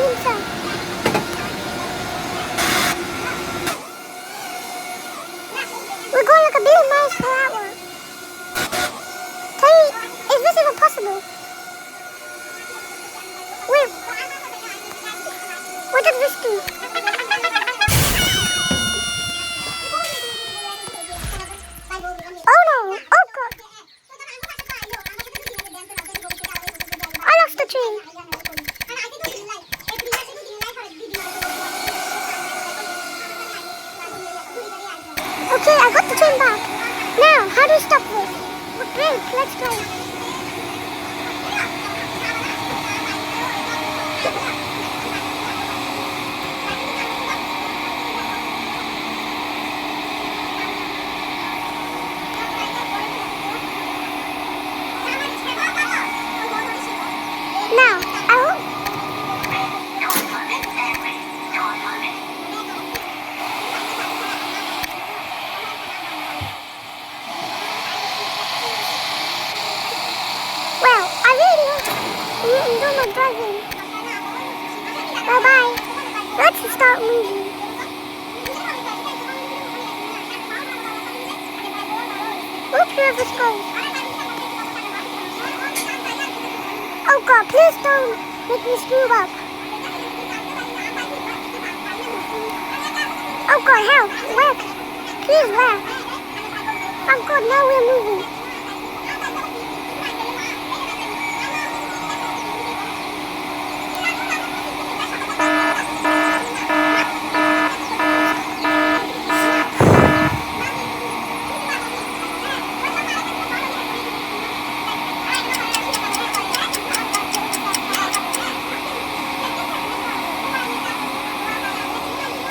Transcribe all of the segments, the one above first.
himself. We're going like a billion miles per hour. Tell me, is this even possible? What does this do? Oh no! Oh god! I lost the train. Okay, I got the train back. Now, how do we stop this? Great, let's drive. Now, I hope. Well, I really want to do my driving. Bye bye. Let's start moving. Oops, wherever this goes. Oh god, please don't make me screw up. Oh god, help! Where? Please, where? Oh god, now we're moving.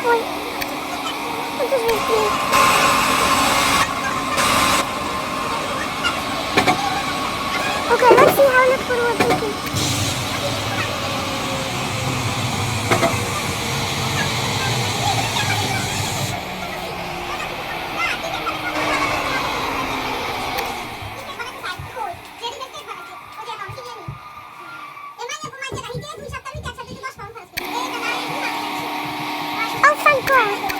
Wait, what does this do? Okay, let's see how this one was thinking. Oh, thank God.